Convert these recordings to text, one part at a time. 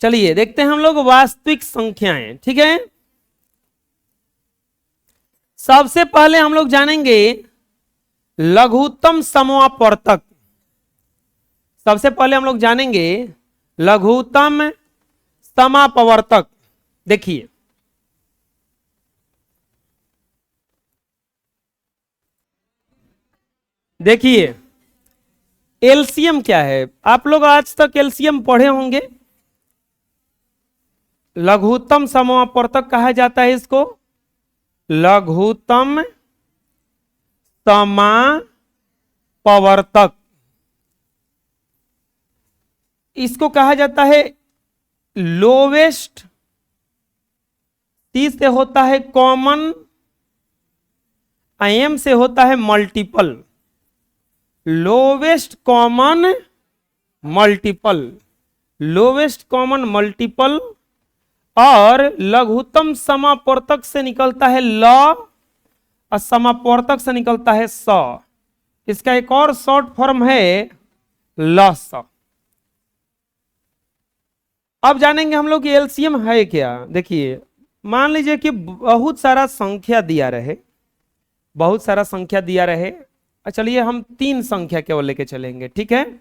चलिए देखते हैं हम लोग वास्तविक संख्याएं, ठीक है। सबसे पहले हम लोग जानेंगे लघुत्तम समापवर्तक। सबसे पहले हम लोग जानेंगे लघुत्तम समापवर्तक। देखिए देखिए एलसीएम क्या है, आप लोग आज तक एलसीएम पढ़े होंगे। लघुत्तम समापवर्तक कहा जाता है इसको, लघुत्तम समापवर्तक। इसको कहा जाता है लोवेस्ट, टी से होता है कॉमन, एम से होता है multiple. Lowest common multiple, lowest common multiple. और लघुत्तम समापवर्तक से निकलता है ल और समापवर्तक से निकलता है स। इसका एक और शॉर्ट फॉर्म है लस। अब जानेंगे हम लोग कि एलसीएम है क्या। देखिए मान लीजिए कि बहुत सारा संख्या दिया रहे, बहुत सारा संख्या दिया रहे। चलिए हम 3 संख्या केवल लेके चलेंगे, ठीक है।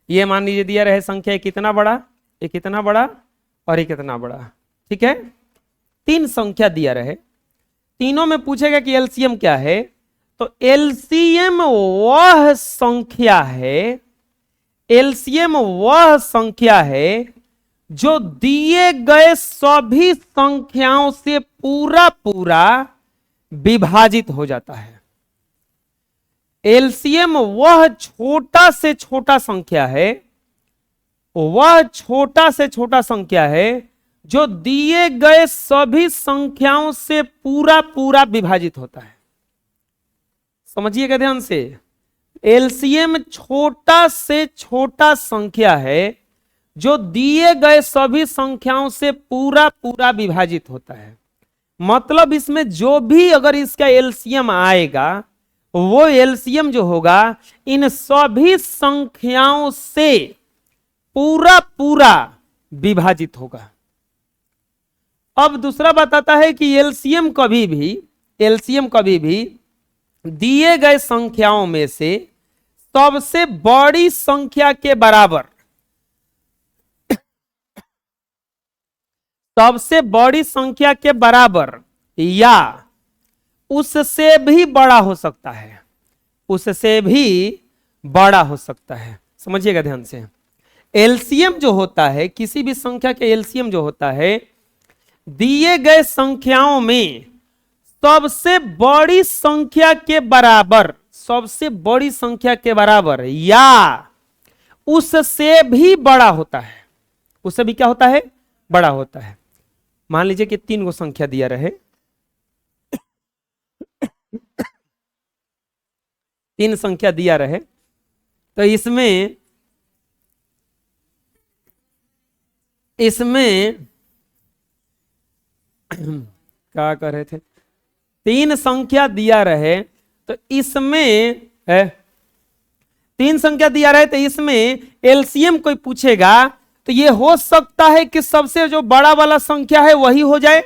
ये मान लीजिए दिया रहे संख्या कितना बड़ा, एक कितना बड़ा और एक कितना बड़ा, ठीक है। 3 संख्या दिया रहे, तीनों में पूछेगा कि एलसीएम क्या है। तो एलसीएम वह संख्या है, एलसीएम वह संख्या है जो दिए गए सभी संख्याओं से पूरा पूरा विभाजित हो जाता है। एलसीएम वह छोटा से छोटा संख्या है, वह छोटा से छोटा संख्या है जो दिए गए सभी संख्याओं से पूरा पूरा विभाजित होता है। समझिएगा ध्यान से, एलसीएम छोटा से छोटा संख्या है जो दिए गए सभी संख्याओं से पूरा पूरा विभाजित होता है। मतलब इसमें जो भी अगर इसका एलसीएम आएगा वो एलसीएम जो होगा इन सभी संख्याओं से पूरा पूरा विभाजित होगा। अब दूसरा बताता है कि एलसीएम कभी भी दिए गए संख्याओं में से सबसे बड़ी संख्या के बराबर, सबसे बड़ी संख्या के बराबर या उससे भी बड़ा हो सकता है, उससे भी बड़ा हो सकता है। समझिएगा ध्यान से, एलसीएम जो होता है, किसी भी संख्या के एलसीएम जो होता है दिए गए संख्याओं में सबसे बड़ी संख्या के बराबर, सबसे बड़ी संख्या के बराबर या उससे भी बड़ा होता है, उससे भी क्या होता है, बड़ा होता है। मान लीजिए कि 3 गो संख्या दिया रहे, 3 संख्या दिया रहे, तो इसमें क्या कर रहे थे, 3 संख्या दिया रहे तो इसमें 3 संख्या दिया रहे तो इसमें एलसीएम कोई पूछेगा तो ये हो सकता है कि सबसे जो बड़ा वाला संख्या है वही हो जाए,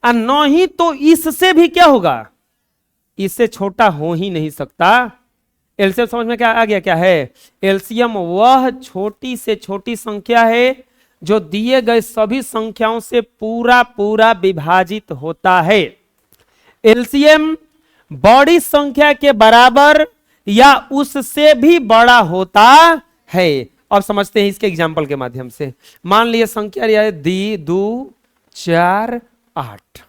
और नहीं तो इससे भी क्या होगा, इससे छोटा हो ही नहीं सकता। एलसीएम समझ में क्या आ गया, क्या है एलसीएम? वह छोटी से छोटी संख्या है जो दिए गए सभी संख्याओं से पूरा पूरा विभाजित होता है। एलसीएम बड़ी संख्या के बराबर या उससे भी बड़ा होता है। अब समझते हैं इसके एग्जाम्पल के माध्यम से। मान लिया संख्या है 2, 4, 8।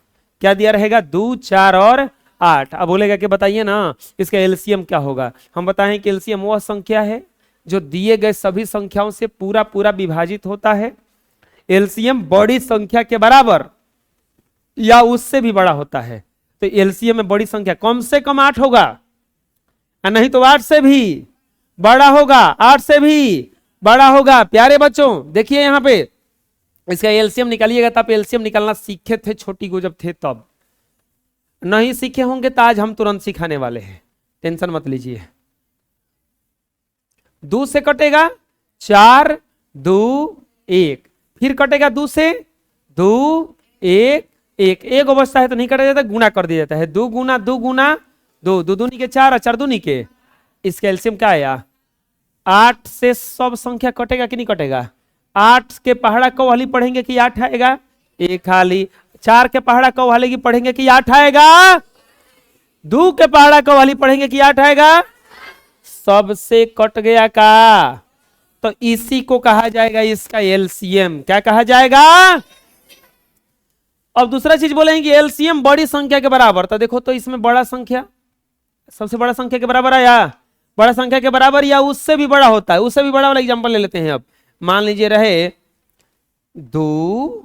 क्या दिया रहेगा, 2, 4 और 8। अब बोलेगा कि बताइए ना इसका एलसीएम क्या होगा। हम बताएं कि एलसीएम वह संख्या है जो दिए गए सभी संख्याओं से पूरा पूरा विभाजित होता है। एलसीएम बड़ी संख्या के बराबर या उससे भी बड़ा होता है। तो एलसीएम में बड़ी संख्या कम से कम 8 होगा, नहीं तो 8 से भी बड़ा होगा, 8 से भी बड़ा होगा। प्यारे बच्चों देखिए यहां पे इसका एलसीएम निकालिएगा। तब एलसीएम निकालना सीखे थे छोटी को जब थे, तब नहीं सीखे होंगे तो आज हम तुरंत सिखाने वाले हैं, टेंशन मत लीजिए। 2 से कटेगा 4, 2, एक, फिर कटेगा 2 से 2 1 1, एक अवस्था है तो नहीं कटा जाता, गुणा कर दिया जाता है। 2 गुना 2 गुना 2, 2 दूनी के 4 और 4 दूनी के, इसका एलसीएम क्या आया 8 से सब संख्या कटेगा कि नहीं कटेगा। 8 के पहाड़ा कौहाली पढ़ेंगे कि 8 आएगा, 1 हाली। 4 के पहाड़ा कौहाली की पढ़ेंगे कि 8 आएगा। 2 के पहाड़ा कौहाली पढ़ेंगे कि 8 आएगा। सबसे कट गया का, तो इसी को कहा जाएगा इसका एलसीएम। क्या कहा जाएगा। अब दूसरा चीज बोलेंगे एलसीएम बड़ी संख्या के बराबर, तो देखो तो इसमें बड़ा संख्या सबसे बड़ा संख्या के बराबर आया, बड़ा संख्या के बराबर या उससे भी बड़ा होता है। उससे भी बड़ा वाला एग्जांपल ले लेते हैं। अब मान लीजिए रहे 2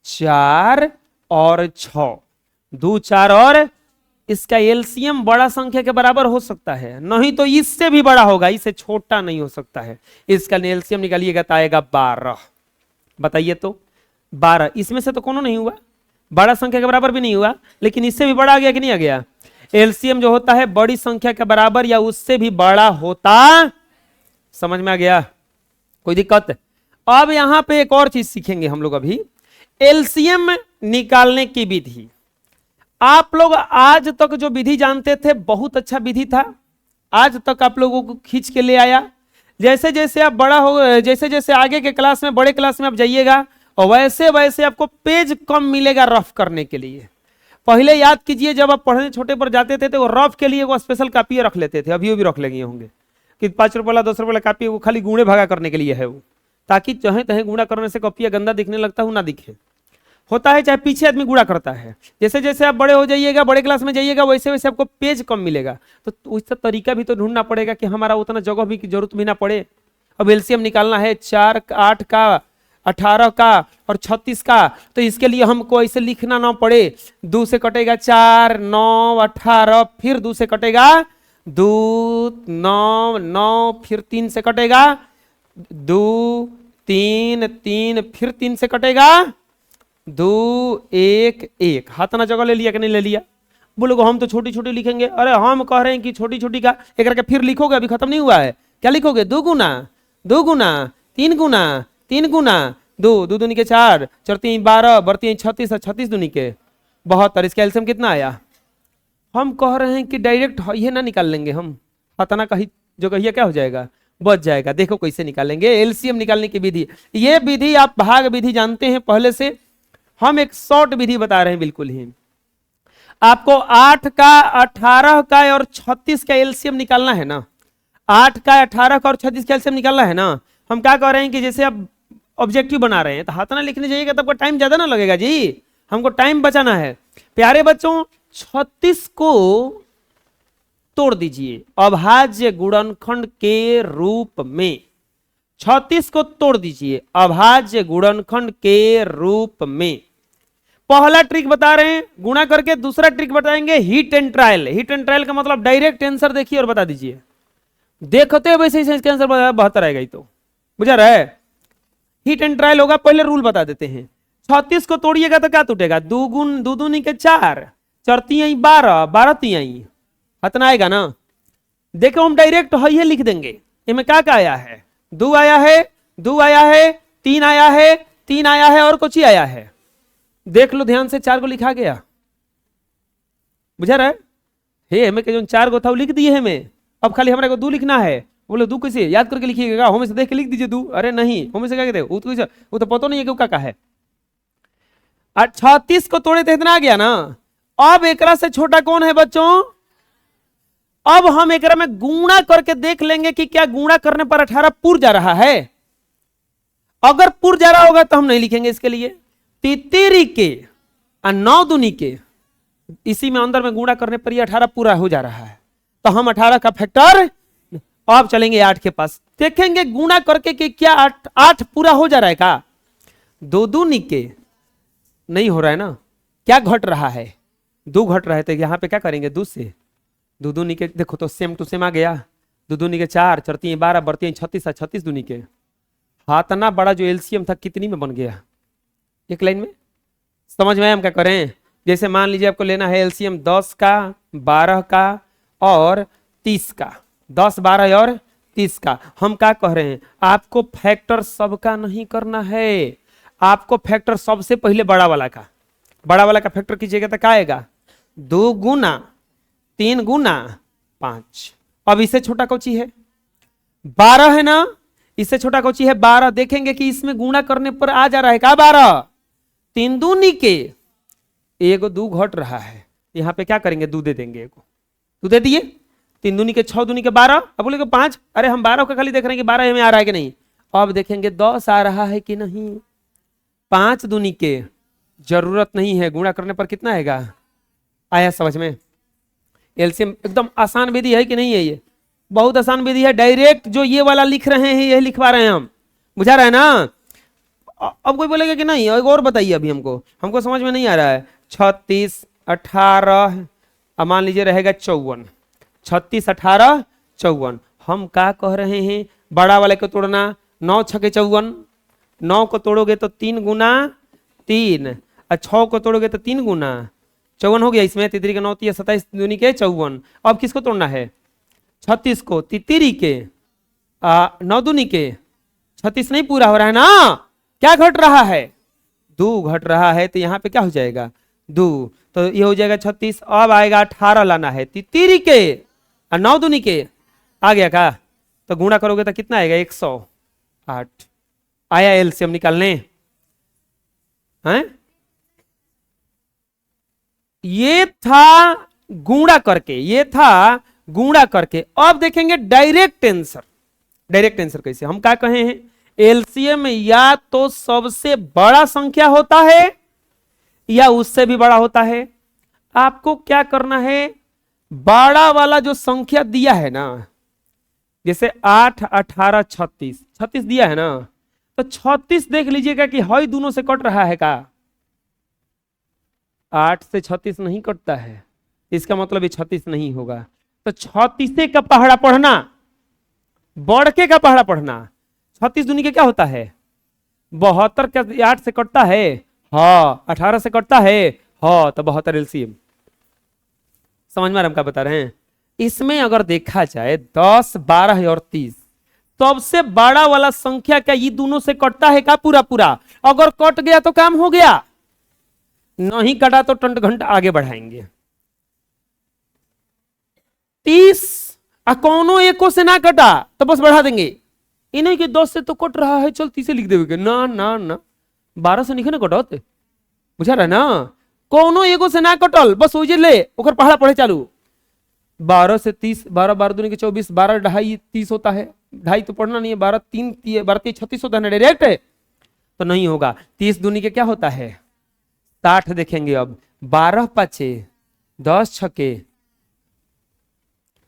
4 और 6, 2 4 और, इसका एलसीएम बड़ा संख्या के बराबर हो सकता है, नहीं तो इससे भी बड़ा होगा, इससे छोटा नहीं हो सकता है। इसका एलसीएम निकालिएगा तो आएगा 12। बताइए तो 12, इसमें से तो कोनो नहीं हुआ, बड़ा संख्या के बराबर भी नहीं हुआ, लेकिन इससे भी बड़ा आ गया कि नहीं आ गया। एलसीएम जो होता है बड़ी संख्या के बराबर या उससे भी बड़ा होता। समझ में आ गया, कोई दिक्कत। अब यहां पे एक और चीज सीखेंगे हम लोग अभी, एलसीएम निकालने की विधि। आप लोग आज तक जो विधि जानते थे बहुत अच्छा विधि था, आज तक आप लोगों को खींच के ले आया। जैसे जैसे आप बड़ा हो, जैसे जैसे आगे के क्लास में, बड़े क्लास में आप जाइएगा, और वैसे वैसे आपको पेज कम मिलेगा रफ करने के लिए। पहले याद कीजिए जब आप पढ़ने छोटे पर जाते थे तो वो रफ के लिए वो स्पेशल कापी रख लेते थे, अभी वो भी रख लेंगे होंगे कि 5 रुपये वाला 10 रुपये वाला कापी वो खाली गुणे भागा करने के लिए है वो, ताकि चाहे तहे गुणा करने से कॉपिया गंदा दिखने लगता हो ना दिखे। होता है चाहे पीछे आदमी गुणा करता है। जैसे जैसे आप बड़े हो जाइएगा, बड़े क्लास में जाइएगा, वैसे वैसे आपको पेज कम मिलेगा, तो उसका तरीका भी तो ढूंढना पड़ेगा कि हमारा उतना जगह भी की जरूरत भी ना पड़े। अब एलसीएम निकालना है 4 8 का 18 का और 36 का, तो इसके लिए हमको ऐसे लिखना ना पड़े। 2 से कटेगा 4 9 18, फिर 2 से कटेगा 2 9 9, फिर 3 से कटेगा 2 3 3, फिर 3 से कटेगा 2 1 1। हाथ ना जगह ले लिया कि नहीं ले लिया। बोलोगे हम तो छोटी छोटी लिखेंगे, अरे हम कह रहे हैं कि छोटी छोटी का एक करके फिर लिखोगे, अभी खत्म नहीं हुआ है। क्या लिखोगे 2 गुना 2 गुना 3 गुना 3 गुना 2, 2 दूनी के 4 4 3 12 बढ़ती 36 और 36 दूनी के 72। इसका एलसीएम कितना आया। हम कह रहे हैं कि डायरेक्ट ये ना निकाल लेंगे हम, हतना कहीं जो कहिए क्या हो जाएगा बच जाएगा। देखो कैसे निकालेंगे एलसीएम निकालने की विधि। ये विधि आप भाग विधि जानते हैं पहले से, हम एक शॉर्ट विधि बता रहे हैं बिल्कुल ही। आपको 8 का 18 का और 36 का एलसीएम निकालना है ना, 8 का 18 का और 36 का एलसीएम निकालना है ना। हम क्या कह रहे हैं कि जैसे आप ऑब्जेक्टिव बना रहे हैं तो हाथ ना लिखने जाइएगा तब टाइम ज्यादा ना लगेगा जी, हमको टाइम बचाना है। प्यारे बच्चों 36 को तोड़ दीजिए अभाज्य गुणनखंड के रूप में, 36 को तोड़ दीजिए अभाज्य गुणनखंड के रूप में। पहला ट्रिक बता रहे हैं गुणा करके, दूसरा ट्रिक बताएंगे hit and trial. Hit and trial का मतलब डायरेक्ट आंसर देखिए और बता दीजिए, देखते हुए वैसे इसका आंसर 72 आएगा ही तो बुझा रहा है। हिट एंड ट्रायल होगा, पहले रूल बता देते हैं। 36 को तोड़िएगा तो क्या टूटेगा 2 गुण 2 दूनी के 4 4 3 12 12 3 हतना आएगा ना। देखो हम डायरेक्ट ये लिख देंगे, इसमें क्या क्या आया है 2 आया है 2 आया है 3 आया है 3 आया है और कुछ ही आया है। देख लो ध्यान से 4 को लिखा गया, बुझा रहा है। हे हमें जो 4 को था वो लिख दिए हमें, अब खाली हमारे को 2 लिखना है। बोले 2 कैसे याद करके लिखिएगा, होमे से देख के लिख दीजिए 2। अरे नहीं होमे से क्या कहते वो तो पता नहीं है कि क्या है। 36 को तोड़े तो इतना आ गया ना। अब एकरा से छोटा कौन है बच्चों, अब हम एकरा में गुणा करके देख लेंगे कि क्या गुणा करने पर 18 पूर जा रहा है। अगर पूर जा रहा होगा तो हम नहीं लिखेंगे इसके लिए। तितिरी के 9 दूनी के इसी में अंदर में गुणा करने पर ये 18 पूरा हो जा रहा है, तो हम 18 का फैक्टर अब चलेंगे 8 के पास, देखेंगे गुणा करके कि क्या 8 पूरा हो जा रहा है का। 2 दूनी के नहीं हो रहा है ना, क्या घट रहा है 2 घट रहा है, तो यहां पे क्या करेंगे 2 से 2 दूनी के, देखो तो सेम टू सेम आ गया। 2 दूनी के 4 4 3 12 बढ़ती 36 36 दूनी के हाथना बड़ा जो एलसीएम था कितनी में बन गया एक लाइन में। समझ में आया हम क्या करें। जैसे मान लीजिए आपको लेना है एलसीएम 10 का 12 का और 30 का, 10 12 और 30 का। हम क्या कह रहे हैं, आपको फैक्टर सबका नहीं करना है, आपको फैक्टर सबसे पहले बड़ा वाला का फैक्टर कीजिएगा तो क्या आएगा, 2 गुना 3 गुना 5। अब इससे छोटा कौची है 12 है ना, इससे छोटा कौची है 12। देखेंगे कि इसमें गुणा करने पर आ जा रहा है क्या 12, 3 दूनी के 1 2 घट रहा है, यहां पे क्या करेंगे 2 दे देंगे, 1 2 दे दिए, 3 दूनी के 6 दूनी के 12, अब बोलेगे 5, अरे हम 12 का खाली देख रहे हैं कि 12 में आ रहा है कि नहीं। अब देखेंगे 10 आ रहा है कि नहीं, 5 दूनी के जरूरत नहीं है, गुणा करने पर कितना आएगा, आया समझ में। एलसीएम एकदम आसान विधि है कि नहीं है, ये बहुत आसान विधि है, डायरेक्ट जो ये वाला लिख रहे हैं यही लिखवा रहे हैं हम, बुझा रहा है ना। अब कोई बोलेगा कि नहीं एक और बताइए, अभी हमको समझ में नहीं आ रहा है। 36 18 मान लीजिए रहेगा 54, 36 18 54। हम क्या कह रहे हैं, बड़ा वाले को तोड़ना, 9 छके 54, 9 को तोड़ोगे तो 3 गुना 3, और 6 को तोड़ोगे तो 3 गुना 54 हो गया। इसमें तितरी के 9 27 दूनी के 54। अब किसको तोड़ना है, 36 को, तितरी के 9 दूनी के 36 नहीं पूरा हो रहा है ना, क्या घट रहा है 2 घट रहा है, तो यहाँ पे क्या हो जाएगा 2, तो ये हो जाएगा 36। अब आएगा 18 लाना है तितरी के 9 दूनी के, आ गया का, तो गुणा करोगे तो कितना आएगा 108। आया एलसीएम निकालने हैं, ये था गुणा करके, ये था गुणा करके। अब देखेंगे डायरेक्ट आंसर, डायरेक्ट आंसर कैसे, हम क्या कहे हैं, एलसीएम या तो सबसे बड़ा संख्या होता है या उससे भी बड़ा होता है। आपको क्या करना है, बड़ा वाला जो संख्या दिया है ना, जैसे 8 18 36 36 दिया है ना, तो 36 देख लीजिएगा कि हई दोनों से कट रहा है का, 8 से 36 नहीं कटता है, इसका मतलब ये 36 नहीं होगा। तो 36 का पहाड़ा पढ़ना, बढ़के का पहाड़ा पढ़ना, 36 दूनी के क्या होता है 72 का 8 से कटता है, हाँ 18 से कटता है, हाँ तो 72 एलसीएम। समझ में हम क्या बता रहे हैं। इसमें अगर देखा जाए 10 12 और 30, सबसे बड़ा वाला संख्या क्या ये दोनों से कटता है का पूरा पूरा, अगर कट गया तो काम हो गया, नहीं कटा तो टंट घंटा आगे बढ़ाएंगे। 30 कौनो एको से ना कटा तो बस बढ़ा देंगे, इन्हें कि 10 से तो कट रहा है, चल 30 से लिख देंगे, ना ना ना 12 से नहीं ना कटत, बुझा रहा ना, कौनो एगो से ना कटल, बस वही ले ओकर पहाड़ा पढ़े चालू। 12 से 30, 12 12 दूनी के 24, 12 ढाई 30 होता है, ढाई तो पढ़ना नहीं है, 12 3 12 36 होता है ना, डायरेक्ट है तो नहीं होगा। 30 दूनी के क्या होता है 60 देखेंगे। अब 12 5 10 छके,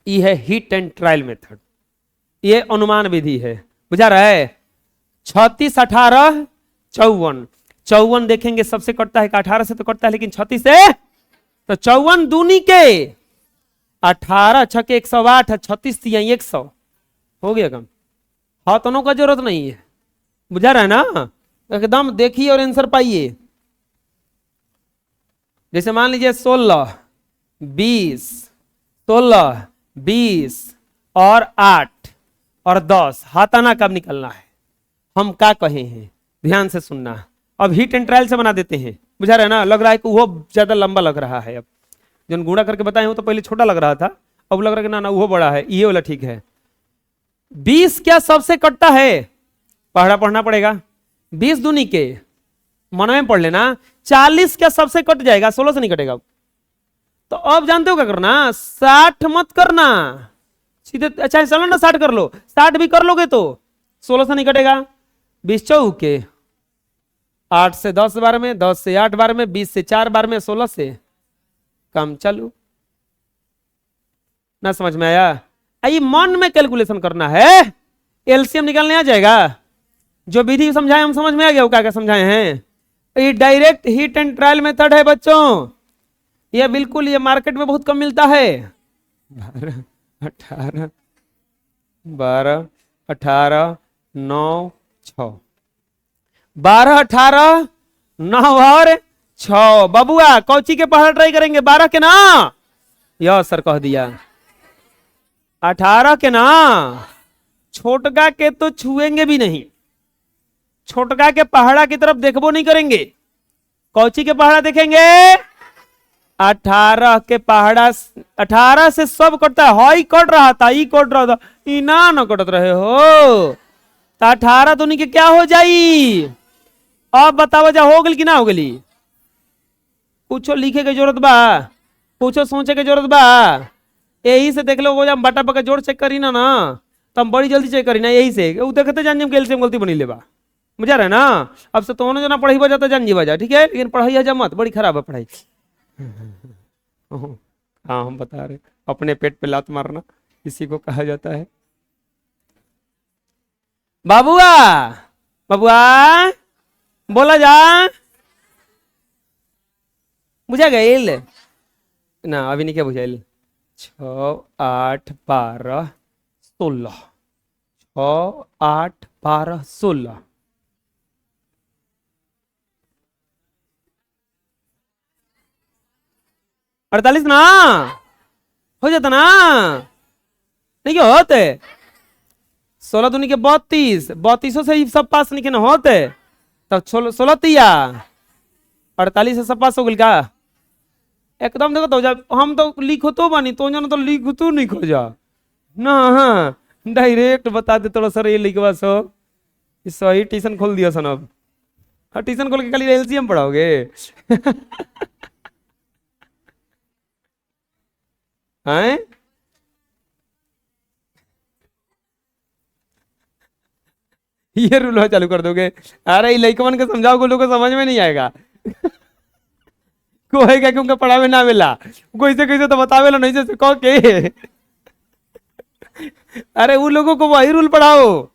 ये है हिट एंड ट्रायल मेथड, ये अनुमान विधि है, बुझा रहा है। 36 18 54, 54 देखेंगे सबसे कटता है, 18 से तो कटता है लेकिन 36 से, तो 54 दूनी के 18 छके 108, 36 100 हो गया कम, हाथों का जरूरत नहीं है, बुझा रहा है ना, एकदम देखिए और आंसर पाइए। जैसे मान लीजिए 16 20 16 20 और 8 और 10, हाथाना कब निकलना है, हम क्या कहे हैं, ध्यान से सुनना। अब हिट एंड ट्रायल से बना देते हैं, बुझा रहा है ना, लग रहा है कि वो ज्यादा लंबा लग रहा है, अब जो गुणा करके बताए हो तो पहले छोटा लग रहा था, अब लग रहा है कि ना ना वो बड़ा है, ये वाला ठीक है। 20 क्या सबसे कटता है, पढ़ा पढ़ना पड़ेगा, 20 दूनी के मन में पढ़ लेना। 40 क्या सबसे कट जाएगा, 16 से नहीं कटेगा, तो अब जानते हो क्या करना, 60 मत करना सीधे, अच्छा चलो ना 60 कर लो, 60 भी कर लोगे तो 16 से नहीं कटेगा। 20 चौके 8 से 10 बार में, 10 से 8 बार में, 20 से 4 बार में, 16 से कम चालू, ना समझ में आया। आई मन में कैलकुलेशन करना है, एलसीएम निकालने आ जाएगा। जो विधि समझाए हम समझ में आ गया, वो क्या क्या समझाए हैं। ये direct hit and trial method है बच्चों, ये बिल्कुल, ये मार्केट में बहुत कम मिलता है। 12 18 12 18 9 6, 12 18 9 और 6, बबुआ कौची के पढ़ा ट्राई करेंगे, 12 के ना, यह सर कह दिया, 18 के ना, छोटका के तो छुएंगे भी नहीं, छोटका के पहाड़ा की तरफ देखबो नहीं करेंगे। कौची के पहाड़ा देखेंगे? 18 के पहाड़ा। 18 से सब कटता है, हई कट रहा था, ई कट रहा था, ई ना न कटत रहे हो, तो 18 दुनी के क्या हो जाई? अब बताओ जा हो गई कि ना हो गई? कुछ लिखे के जरूरत बा, कुछ सोचे के जरूरत बा? यही से देख लो, वो जब बटा बका जोड़ चेक करी ना तो हम बड़ी जल्दी चेक करी ना, यही से वो देखते जान जम एलसीएम गलती बनी लेबा, बुझा रहे ना? अब से तो जना पढ़ाई बजा तो जान जी बजा, ठीक है, लेकिन पढ़ाई हजा मत, बड़ी खराब है पढ़ाई। हाँ हम बता रहे, अपने पेट पे लात मारना इसी को कहा जाता है। बाबुआ, बाबुआ बोला जा, बुझा गईल ना? अभी नहीं क्या बुझाइल? 6 8 12 16, 6 8 12 16, 48 ना हो जाता ना? नहीं क्यों होते? 16 दूनी के 32, 32 से ही सब पास नहीं ना होते, तब 16 तिया 48 से सब पास हो गई का? एकदम देखो तो जब हम तो लिखो तो बानी तो जानो तो लिखो तो नहीं खो जा ना। हाँ डायरेक्ट बता दे थोड़ा सर ये लिखवा सो, सही ट्यूशन खोल दिया सन अब। हाँ ट्यूशन खोल के खाली एलसीएम पढ़ाओगे? हैं? ये रूल चालू कर दोगे? अरे ये लइकवन के समझाओ, लोगों को समझ में नहीं आएगा। कोई क्या क्योंकि पढ़ावे ना मिला, कोई से कैसे तो बतावे नहीं जैसे कह के। अरे उन लोगों को वही रूल पढ़ाओ,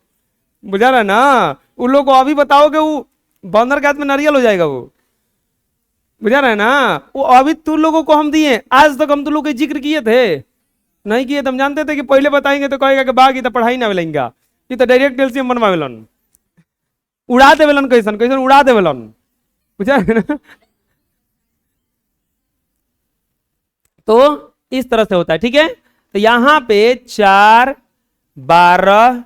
बुझा रहा ना? उन लोगों को अभी बताओ कि वो बंदर के हाथ में नारियल हो जाएगा वो, बुझा रहा है ना? वो अभी तुम लोगों को हम दिए, आज तक हम तुम लोग के जिक्र किए थे नहीं किए? तुम जानते थे कि पहले बताएंगे तो कहेगा कि बाकी तो पढ़ाई ना मिलेंगे, ये तो डायरेक्ट एलसीएम बनवावेलन, उड़ा देवेलन, कैसन कैसन उड़ा देवेलन, बुझा है ना? तो इस तरह से होता है, ठीक है। तो यहां पे 4 12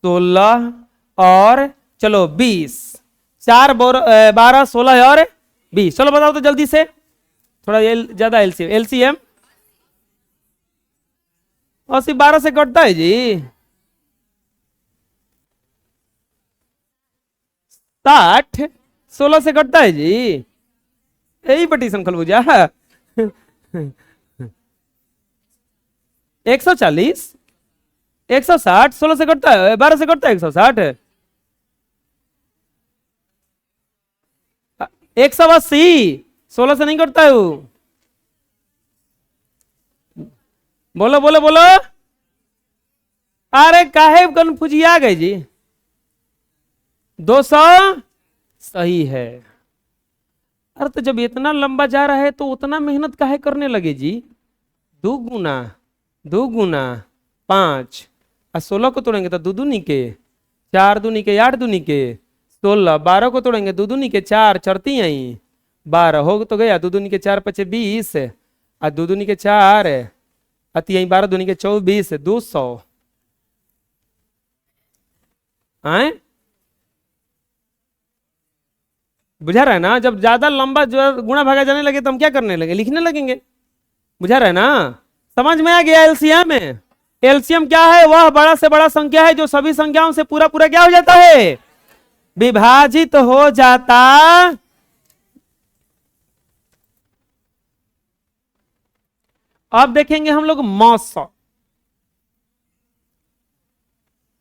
16 और चलो 20, 4 12 16 और 20, चलो बताओ तो जल्दी से, थोड़ा ज्यादा एलसीएम। एलसीएम 80 12 से कटता है जी, 60 16 से कटता है जी, यही पटीशन खोल बुझा। 140 160 16 से कटता है, 12 से कटता है 160, 180 16 से नहीं कटता है वो। बोलो बोलो बोलो, अरे काहे कन्फ्यूजिया गए जी? 200 सही है। अरे तो जब इतना लंबा जा रहा है तो उतना मेहनत काहे करने लगे जी? 2 गुना 2 गुना 5 और 16 को तोड़ेंगे तो 2 दूनी के 4 दूनी के 8 दूनी के 16, 12 को तोड़ेंगे 2 दूनी के 4 चढ़ती आई 12 हो तो गया, 2 दूनी के 4 पचे 20 और 2 दूनी के 4 अति आई 12 दूनी के 24, 200 आए, बुझा रहा है ना? जब ज्यादा लंबा जो गुणा भागा जाने लगे तो हम क्या करने लगे? लिखने लगेंगे, बुझा रहा है ना? समझ में आ गया? एलसीएम में, एलसीएम क्या है? वह बड़ा से बड़ा संख्या है जो सभी संख्याओं से पूरा पूरा क्या हो जाता है? विभाजित हो जाता। अब देखेंगे हम लोग मौस,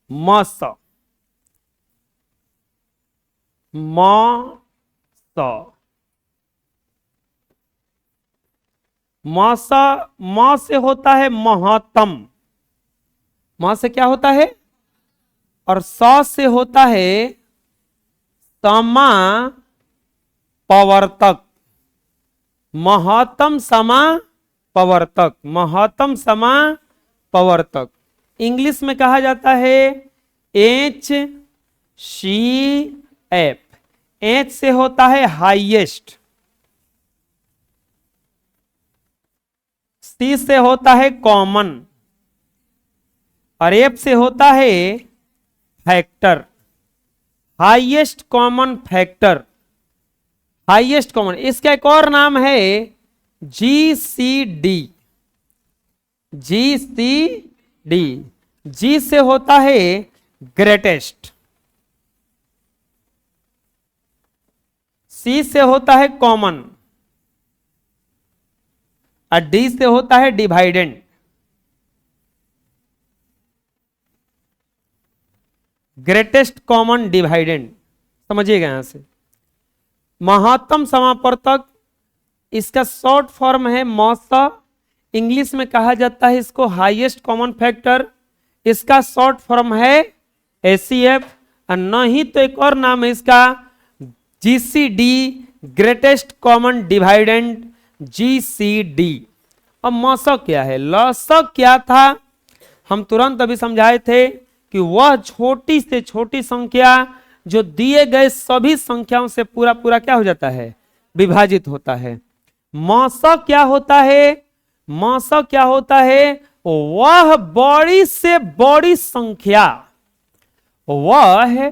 मौस मौसा, मौ से होता है महत्तम, मौ से क्या होता है? और सौ से होता है समापवर्तक, महत्तम समापवर्तक, महत्तम समापवर्तक। इंग्लिश में कहा जाता है HCF। एच से होता है हाईएस्ट, सी से होता है कॉमन और एफ से होता है factor, highest common factor, highest common, इसका एक और नाम है जीसीडी। जीसीडी, जी से होता है ग्रेटेस्ट, सी से होता है कॉमन और डी से होता है डिवाइडेंट। ग्रेटेस्ट कॉमन डिवाइडेंट, समझिएगा यहां से। महत्तम समापर्तक, इसका शॉर्ट फॉर्म है मौसा, इंग्लिश में कहा जाता है इसको हाईएस्ट कॉमन फैक्टर, इसका शॉर्ट फॉर्म है एसीएफ, और नहीं तो एक और नाम है इसका जीसीडी, ग्रेटेस्ट कॉमन डिवाइडेंट, जीसीडी। अब मौसक क्या है, लौसक क्या था, हम तुरंत अभी समझाए थे कि वह छोटी से छोटी संख्या जो दिए गए सभी संख्याओं से पूरा पूरा क्या हो जाता है, विभाजित होता है। मौसक क्या होता है, मौसक क्या होता है, वह बड़ी से बड़ी संख्या, वह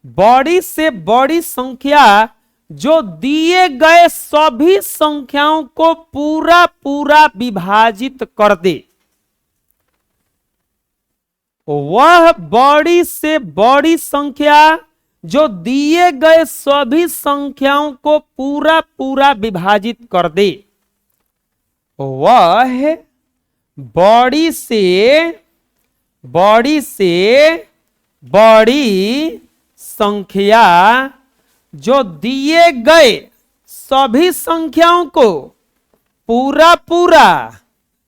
बड़ी से बड़ी संख्या जो दिए गए सभी संख्याओं को पूरा पूरा विभाजित कर दे। वह बड़ी से बड़ी संख्या जो दिए गए सभी संख्याओं को पूरा पूरा विभाजित कर दे, वह बड़ी से बड़ी संख्या जो दिए गए सभी संख्याओं को पूरा पूरा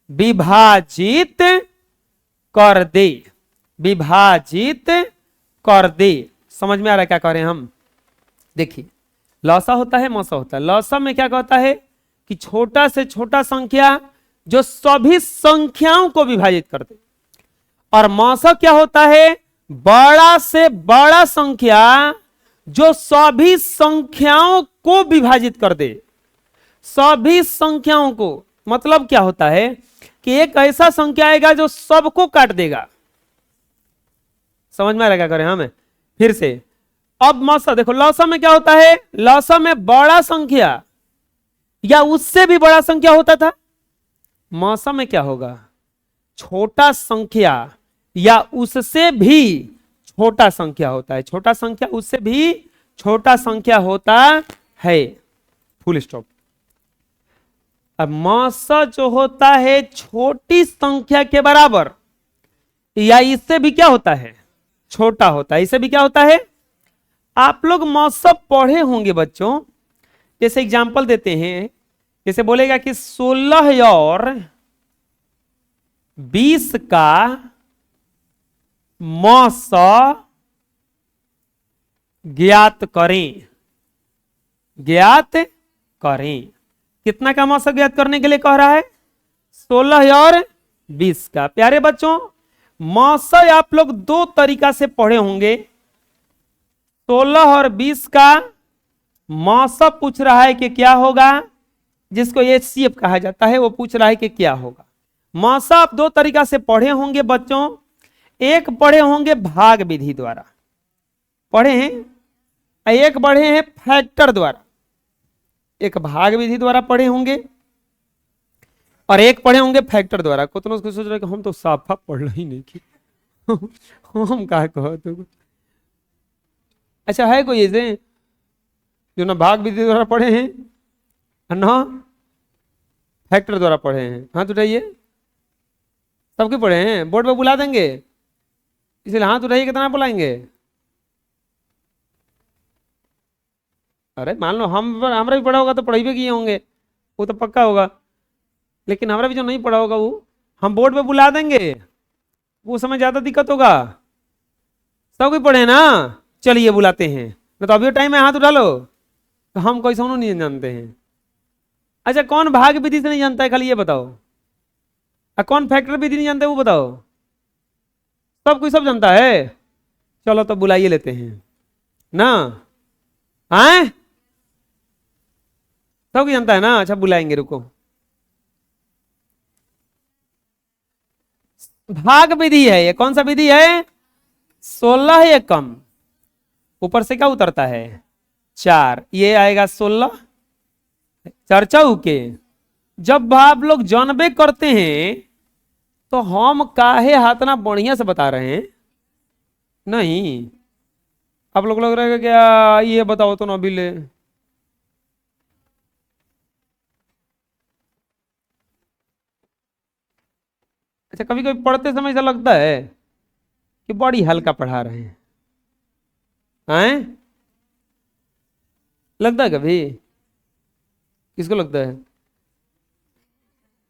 विभाजित कर दे, विभाजित कर दे। समझ में आ रहा है क्या कह रहे हैं हम? देखिए, लौसा होता है, मौसा होता है। लौसा में क्या कहता है कि छोटा से छोटा संख्या जो सभी संख्याओं को विभाजित कर दे, और मौसा क्या होता है, बड़ा से बड़ा संख्या जो सभी संख्याओं को विभाजित कर दे, सभी संख्याओं को। मतलब क्या होता है कि एक ऐसा संख्या आएगा जो सबको काट देगा। समझ में आ रहा है क्या करें हमें? फिर से, अब मौसा देखो, लौसा में क्या होता है, लौसा में बड़ा संख्या या उससे भी बड़ा संख्या होता था। मौसा में क्या होगा, छोटा संख्या या उससे भी छोटा संख्या होता है, छोटा संख्या उससे भी छोटा संख्या होता है। Full stop. अब मौसा जो होता है छोटी संख्या के बराबर या इससे भी क्या होता है, छोटा होता है, इससे भी क्या होता है। आप लोग मौसा पढ़े होंगे बच्चों, जैसे एग्जांपल देते हैं, जैसे बोलेगा कि 16 और 20 का मौसा ज्ञात करें, ज्ञात करें। कितना का मौसा ज्ञात करने के लिए कह रहा है, 16 और 20 का। प्यारे बच्चों, मौसा आप लोग दो तरीका से पढ़े होंगे। 16 और 20 का मौसा पूछ रहा है कि क्या होगा, जिसको एचसीएफ कहा जाता है, वो पूछ रहा है कि क्या होगा। मौसा आप दो तरीका से पढ़े होंगे बच्चों। एक पढ़े होंगे भाग विधि द्वारा पढ़े हैं, एक पढ़े हैं फैक्टर द्वारा। एक भाग विधि द्वारा पढ़े होंगे और एक पढ़े होंगे फैक्टर द्वारा। को तो सोच रहे कि हम तो साफा पढ़ ही नहीं की हम कहा कहो तो। अच्छा, है कोई ऐसे जो ना भाग विधि द्वारा पढ़े हैं और ना फैक्टर द्वारा पढ़े हैं? हाथ उठाइए। सबके पढ़े हैं? बोर्ड पे बुला देंगे, इसलिए हाथ उठाइए। कितना बुलाएंगे? अरे मान लो हमारा भी पढ़ा होगा तो पढ़ाई किए होंगे, वो तो पक्का होगा। लेकिन हमारा भी जो नहीं पढ़ा होगा वो हम बोर्ड पे बुला देंगे, वो समय ज्यादा दिक्कत होगा। सब कोई पढ़े ना? चलिए बुलाते हैं, नहीं तो अभी टाइम है, हाथ उठा लो। तो हम कोई सोनू नहीं जानते हैं। अच्छा, कौन भाग विधि से नहीं जानता है, खाली ये बताओ। कौन फैक्टर विधि नहीं जानता है वो बताओ। सब कोई सब जानता है। चलो तो बुलाइए लेते हैं ना, आए सब कोई जानता है ना। अच्छा बुलाएंगे, रुको। भाग विधि है ये। कौन सा विधि है? 16 या कम, ऊपर से क्या उतरता है 4, ये आएगा 16। चर्चा के जब आप लोग जानबे करते हैं तो हम काहे हाथना बढ़िया से बता रहे हैं नहीं। आप लोग लग रहेगा क्या ये बताओ तो नबीले। अच्छा, कभी कभी पढ़ते समय ऐसा लगता है कि बड़ी हल्का पढ़ा रहे हैं। लगता है कभी? किसको लगता है?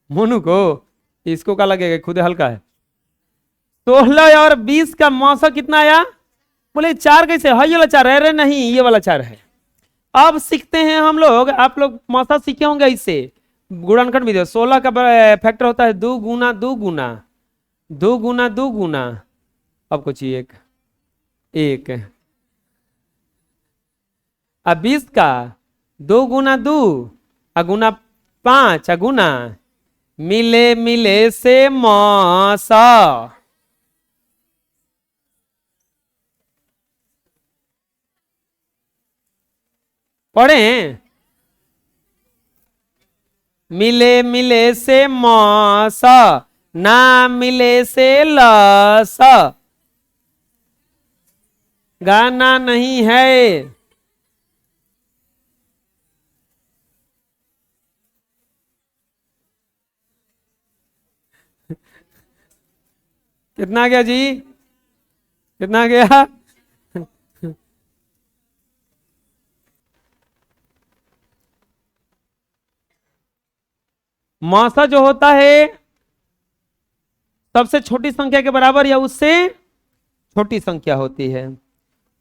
मोनू को? इसको क्या लगेगा खुद हल्का है। 16 और 20 का मौसा कितना आया? बोले 4 कैसे है? ये वाला 4 है? नहीं, ये वाला 4 है। अब सीखते हैं हम लोग, आप लोग मौसा सीखे होंगे इससे गुणनखंड विधि। 16 का फैक्टर होता है 2 गुना 2 गुना 2 गुना 2 गुना, अब कुछ एक एक। अब 20 का 2 गुना 2 अगुना 5 अगुना मिले मिले से मौसा। पढ़े? मिले मिले से मौसा, ना मिले से लस। गाना नहीं है। कितना गया जी? कितना गया? मौसा जो होता है सबसे छोटी संख्या के बराबर या उससे छोटी संख्या होती है।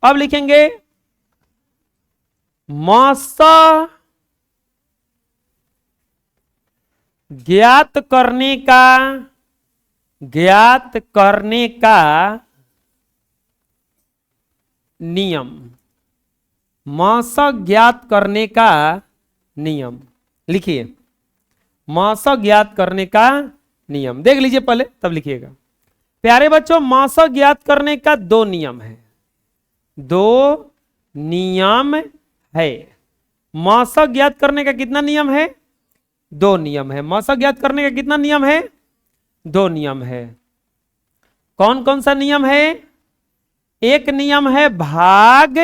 अब लिखेंगे मौसा ज्ञात करने का नियम। मौसा ज्ञात करने का नियम लिखिए। मौसा ज्ञात करने का नियम देख लीजिए पहले, तब लिखिएगा। प्यारे बच्चों, मौसा ज्ञात करने का 2 नियम है। 2 नियम है। मौसा ज्ञात करने का कितना नियम है? 2 नियम है। मौसा ज्ञात करने का कितना नियम है? 2 नियम है। कौन कौन सा नियम है? एक नियम है भाग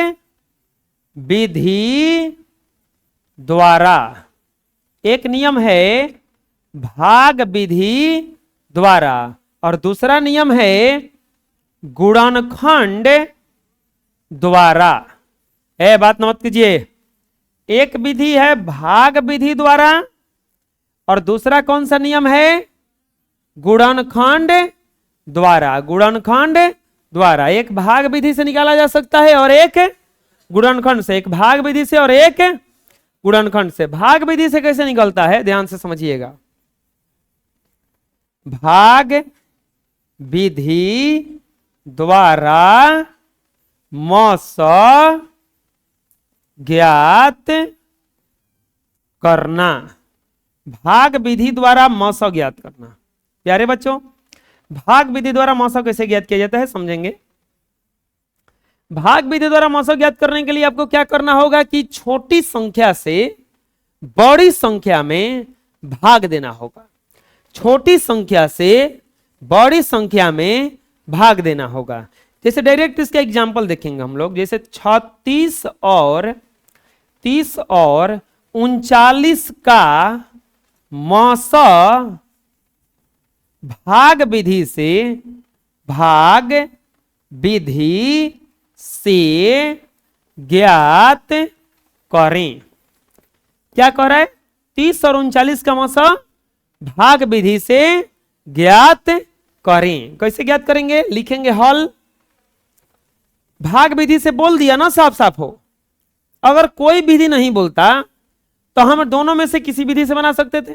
विधि द्वारा। एक नियम है भाग विधि द्वारा और दूसरा नियम है गुणनखंड द्वारा। बात मत कीजिए। एक विधि है भाग विधि द्वारा और दूसरा कौन सा नियम है? गुणनखंड द्वारा। गुणनखंड द्वारा एक भाग विधि से निकाला जा सकता है और एक गुणनखंड से। एक भाग विधि से और एक गुणनखंड से। भाग विधि से कैसे निकलता है ध्यान से समझिएगा। भाग विधि द्वारा मौसा ज्ञात करना। भाग विधि द्वारा मौसा ज्ञात करना। प्यारे बच्चों, भाग विधि द्वारा मौसा कैसे ज्ञात किया जाता है समझेंगे। भाग विधि द्वारा मौसा ज्ञात करने के लिए आपको क्या करना होगा कि छोटी संख्या से बड़ी संख्या में भाग देना होगा। छोटी संख्या से बड़ी संख्या में भाग देना होगा। जैसे डायरेक्ट इसका एग्जांपल देखेंगे हम लोग। जैसे 36 और 30 और 39 का मौसा भाग विधि से ज्ञात करें। क्या कर रहा है? 30 और 39 का मौसा भाग विधि से ज्ञात करें। कैसे ज्ञात करेंगे? लिखेंगे हल। भाग विधि से बोल दिया ना, साफ साफ हो। अगर कोई विधि नहीं बोलता तो हम दोनों में से किसी विधि से बना सकते थे,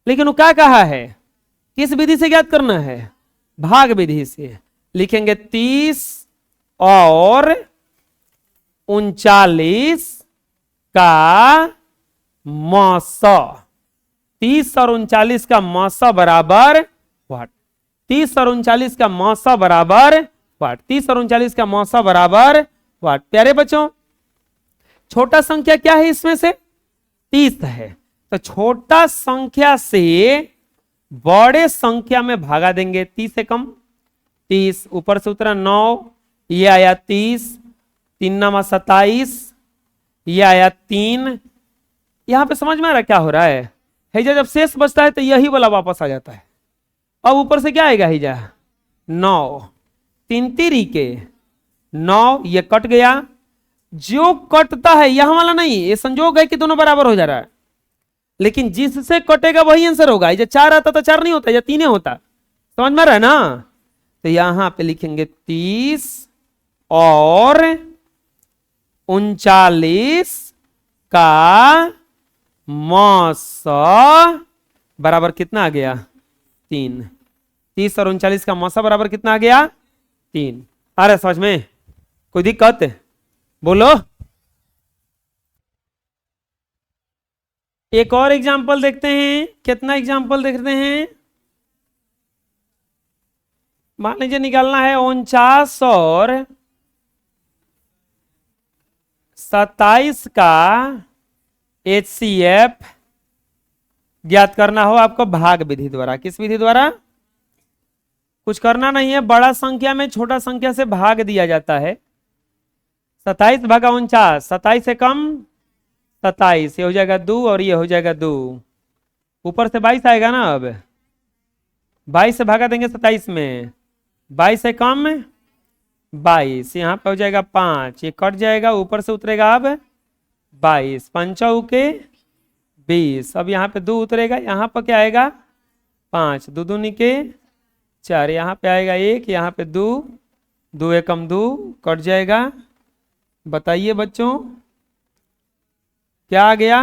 लेकिन वो क्या कहा है? किस विधि से ज्ञात करना है? भाग विधि से। लिखेंगे 30 और 39 का मौसा। 30 और 39 का मौसा बराबर व्हाट? 30 और 39 का मौसा बराबर वाट। 30 और 39 का मौसा बराबर वाट। प्यारे बच्चों, छोटा संख्या क्या है इसमें से? 30 है। तो छोटा संख्या से बड़े संख्या में भागा देंगे। 30 से कम 30, ऊपर से उतरा 9, ये आया 30, 3 नमा 27, ये आया 3। यहां पे समझ में आ रहा है क्या हो रहा है? हैजा जब शेष बचता है तो यही वाला वापस आ जाता है। अब ऊपर से क्या आएगा हैजा? 9, 3 तिरी के 9, ये कट गया। जो कटता है यहां वाला नहीं, ये संजोग है कि दोनों बराबर हो जा रहा है, लेकिन जिससे कटेगा वही आंसर होगा। ये 4 आता तो 4 नहीं होता, या 3 होता। समझ में आ रहा है ना? तो यहां पे लिखेंगे 30 और 39 का मौसा बराबर कितना आ गया? 3। 30 और 39 का मौसा बराबर कितना आ गया? 3। आ रहा है समझ में? कोई दिक्कत? बोलो। एक और एग्जाम्पल देखते हैं। कितना एग्जाम्पल देखते हैं? मान लीजिए निकालना है 49 और 27 का HCF ज्ञात करना हो आपको भाग विधि द्वारा। किस विधि द्वारा? कुछ करना नहीं है, बड़ा संख्या में छोटा संख्या से भाग दिया जाता है। 27 भागा 49, 27 से कम 27, ये हो जाएगा 2 और ये हो जाएगा 2। ऊपर से 22 आएगा ना। अब 22 से भागा देंगे 27 में, 22 से कम 22, यहाँ पे हो जाएगा 5, ये कट जाएगा, ऊपर से उतरेगा अब 22, 5 के 20। अब यहाँ पे 2 उतरेगा, यहाँ पर क्या आएगा? 5, 2 दूनी के 4, यहाँ पे आएगा 1, यहाँ पे 2, 2 एकम 2, कट जाएगा। बताइए बच्चों क्या आ गया?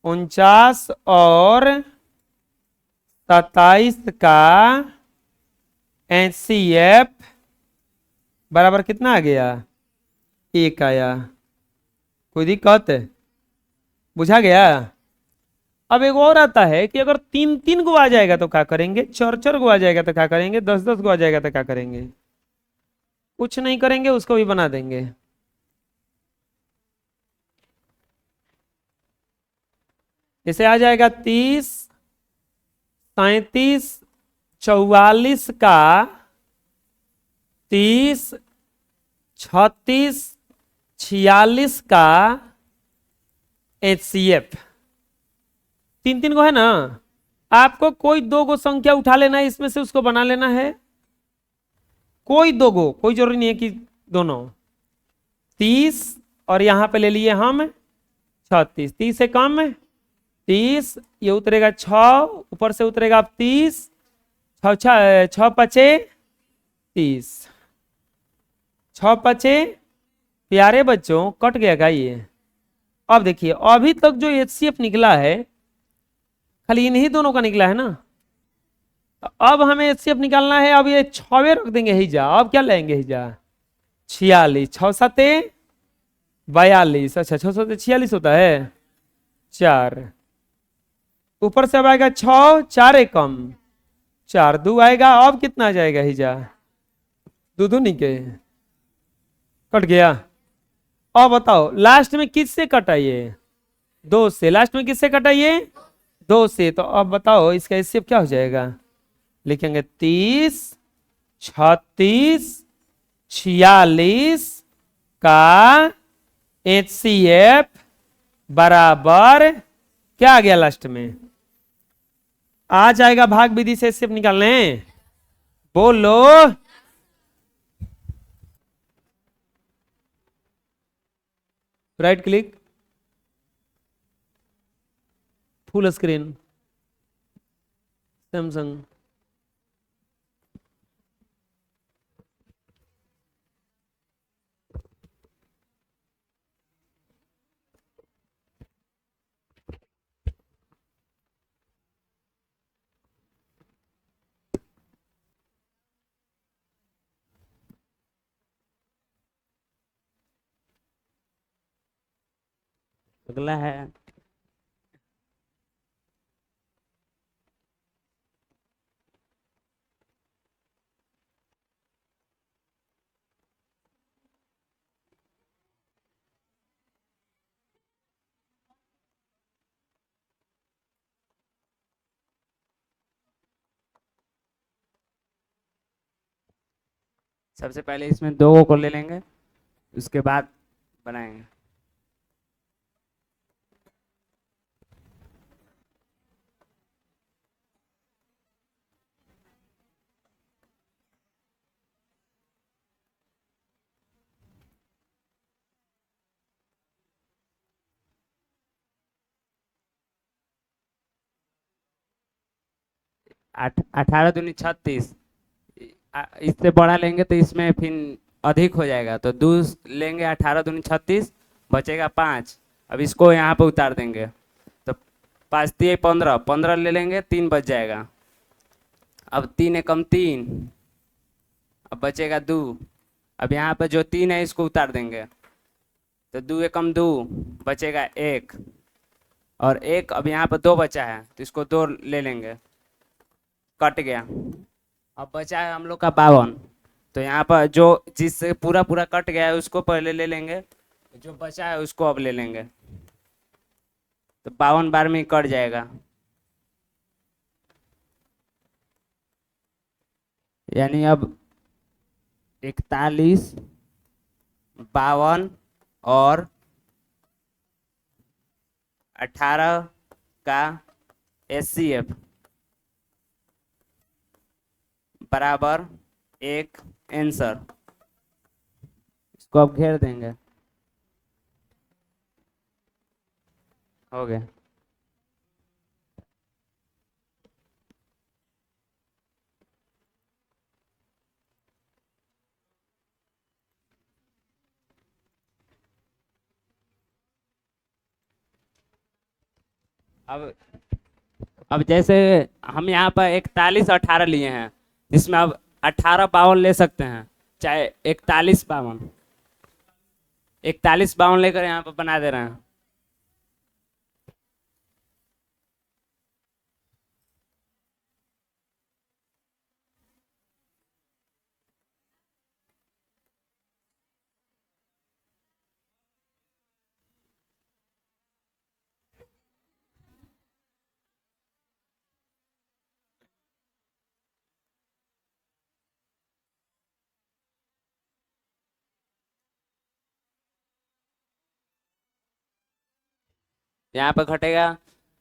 49 और 27 का HCF बराबर कितना आ गया? 1 आया। कोई दिक्कत? बुझा गया? अब एक और आता है कि अगर 3-3 को आ जाएगा तो क्या करेंगे, 4-4 को आ जाएगा तो क्या करेंगे, 10-10 को आ जाएगा तो क्या करेंगे? कुछ नहीं करेंगे, उसको भी बना देंगे। इसे आ जाएगा 30, 37, 44 का 30, 36, 46 का HCF। 3-3 को है ना। आपको कोई 2 को संख्या उठा लेना है, इसमें से उसको बना लेना है। कोई 2 को, कोई जरूरी नहीं है कि दोनों। 30 और यहां पे ले लिए हम 36, 30 से कम 30, ये उतरेगा 6, ऊपर से उतरेगा 30, 6 पचे 30, 6 पचे। प्यारे बच्चों कट गया क्या ये? अब देखिए अभी तक जो HCF निकला है खाली इन्हीं दोनों का निकला है ना। अब हमें HCF निकालना है। अब ये 6 रख देंगे हिजा। अब क्या लेंगे हिजा? 46, 6 7 42। अच्छा 6 7 46 होता है 4। ऊपर से अब आएगा 6, 4 एकम 4, 2 आएगा। अब कितना आ जाएगा हिजा? 2 दूनी के कट गया। अब बताओ लास्ट में किससे कटा ये? 2 से। लास्ट में किससे कटा ये? 2 से। तो अब बताओ इसका HCF क्या हो जाएगा? लिखेंगे 30, 36, 46 का HCF बराबर क्या आ गया? लास्ट में आ जाएगा भाग विधि से HCF निकालने। बोलो। Right click, full screen, Samsung. अगला है सबसे पहले इसमें 2 को ले लेंगे, उसके बाद बनाएंगे। आठ 18 दूनी 36। इससे बड़ा लेंगे तो इसमें फिर अधिक हो जाएगा, तो 2 लेंगे, 18 दूनी 36, बचेगा 5। अब इसको यहाँ पे उतार देंगे, तो 5 दिए 15, 15 ले लेंगे, 3 बच जाएगा। अब 3 एकम 3, अब बचेगा 2। अब यहाँ पे जो 3 है इसको उतार देंगे, तो 2 एकम 2, बचेगा 1। और 1, अब यहाँ पे 2 बचा है तो इसको 2 ले लेंगे, कट गया। अब बचा है हम लोग का 52, तो यहाँ पर जो जिससे पूरा पूरा कट गया है उसको पहले ले लेंगे, जो बचा है उसको अब ले लेंगे, तो 52 बार में ही कट जाएगा। यानी अब 41, 52 और 18 का HCF बराबर 1 आंसर। इसको अब घेर देंगे, हो गया। अब जैसे हम यहाँ पर 41 18 लिए हैं, इसमें अब 18 52 ले सकते हैं, चाहे 41 52, 41 52 लेकर यहाँ पर बना दे रहे हैं। यहाँ पर घटेगा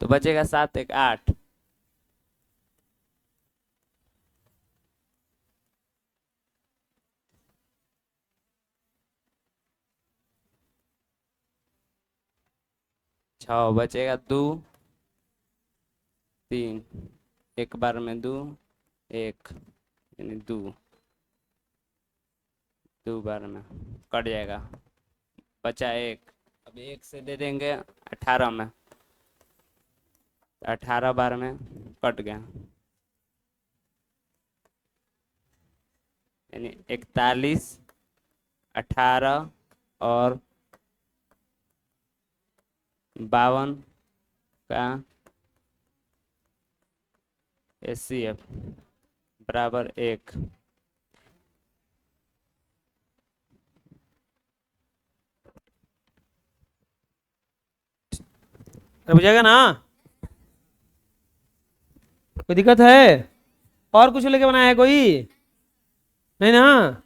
तो बचेगा 7 1 8। छः बचेगा 2 3, एक बार में 2 1, यानी 2 बार में कट जाएगा, बचा 1। अब 1 से दे देंगे 18 में, 18 बार में कट गया, यानी 41 18 और 52 का HCF बराबर 1। बुझेगा ना? कोई दिक्कत है? और कुछ लेके बनाया है कोई? नहीं ना?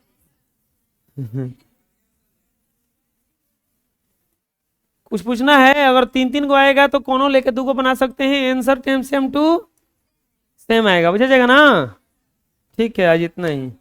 कुछ पूछना है? अगर 3 3 को आएगा तो कोनो लेके 2 को बना सकते हैं, आंसर सेम टू सेम आएगा। बुझे जाएगा ना? ठीक है, आज इतना ही।